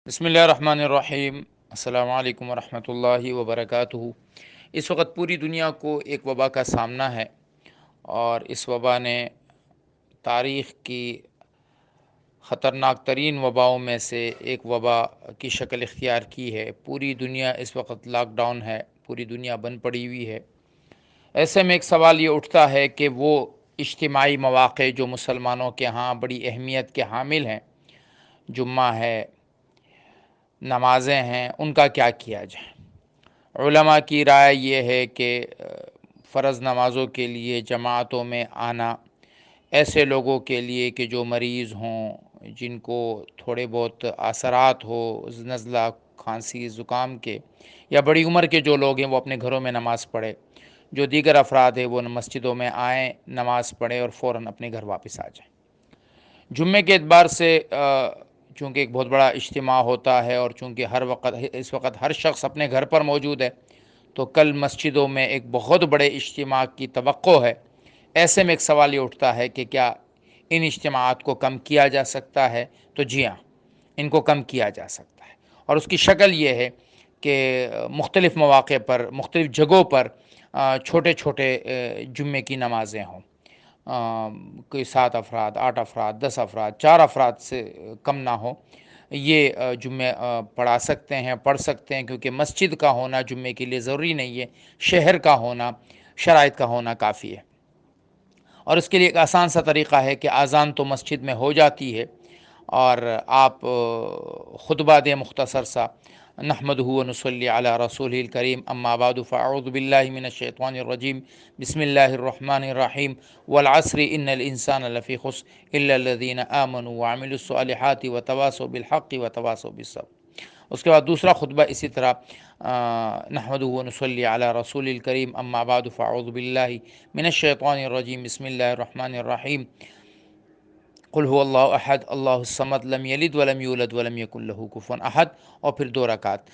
بسم اللہ الرحمن الرحیم۔ السلام علیکم ورحمۃ اللہ وبرکاتہ۔ اس وقت پوری دنیا کو ایک وبا کا سامنا ہے، اور اس وبا نے تاریخ کی خطرناک ترین وباؤں میں سے ایک وبا کی شکل اختیار کی ہے۔ پوری دنیا اس وقت لاک ڈاؤن ہے، پوری دنیا بند پڑی ہوئی ہے۔ ایسے میں ایک سوال یہ اٹھتا ہے کہ وہ اجتماعی مواقع جو مسلمانوں کے ہاں بڑی اہمیت کے حامل ہیں، جمعہ ہے، نمازیں ہیں، ان کا کیا کیا جائے؟ علماء کی رائے یہ ہے کہ فرض نمازوں کے لیے جماعتوں میں آنا ایسے لوگوں کے لیے کہ جو مریض ہوں، جن کو تھوڑے بہت اثرات ہو نزلہ، کھانسی، زکام کے، یا بڑی عمر کے جو لوگ ہیں وہ اپنے گھروں میں نماز پڑھے۔ جو دیگر افراد ہیں وہ مسجدوں میں آئیں، نماز پڑھیں اور فوراً اپنے گھر واپس آ جائیں۔ جمعے کے اعتبار سے چونکہ ایک بہت بڑا اجتماع ہوتا ہے، اور چونکہ اس وقت ہر شخص اپنے گھر پر موجود ہے، تو کل مسجدوں میں ایک بہت بڑے اجتماع کی توقع ہے۔ ایسے میں ایک سوال یہ اٹھتا ہے کہ کیا ان اجتماعات کو کم کیا جا سکتا ہے؟ تو جی ہاں، ان کو کم کیا جا سکتا ہے، اور اس کی شکل یہ ہے کہ مختلف مواقع پر، مختلف جگہوں پر چھوٹے چھوٹے جمعے کی نمازیں ہوں۔ کوئی 7 افراد، 8 افراد، 10 افراد، 4 افراد سے کم نہ ہو، یہ جمعے پڑھا سکتے ہیں، پڑھ سکتے ہیں، کیونکہ مسجد کا ہونا جمعے کے لیے ضروری نہیں ہے، شہر کا ہونا، شرائط کا ہونا کافی ہے۔ اور اس کے لیے ایک آسان سا طریقہ ہے کہ اذان تو مسجد میں ہو جاتی ہے، اور آپ خطبہ دیں مختصر سا، نحمدہ و نصلی علی رسول الکریم، اما بعد فاعوذ باللہ من الشیطان الرجیم، بسم اللہ الرحمن الرحیم، والعصر ان الانسان لفی خسر الا الذین آمنوا وعملوا الصالحات وتواصوا بالحق وتواصوا بالصبر۔ اس کے بعد دوسرا خطبہ اسی طرح، نحمدہ و نصلی علی رسول الکریم، اما بعد فاعوذ باللہ من الشیطان الرجیم، بسم اللہ الرحمن الرحیم، قل هو اللہ احد اللہ الصمد لم یلد ولم یولد ولم یکن لہ کفوا احد، اور پھر 2 رکعت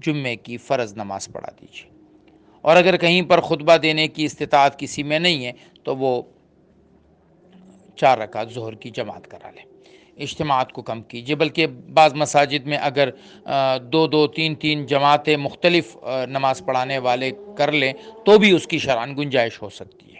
جمعے کی فرض نماز پڑھا دیجیے۔ اور اگر کہیں پر خطبہ دینے کی استطاعت کسی میں نہیں ہے تو وہ 4 رکعت ظہر کی جماعت کرا لیں۔ اجتماعات کو کم کیجیے، بلکہ بعض مساجد میں اگر 2 3 جماعتیں مختلف نماز پڑھانے والے کر لیں تو بھی اس کی شرعاً گنجائش ہو سکتی ہے۔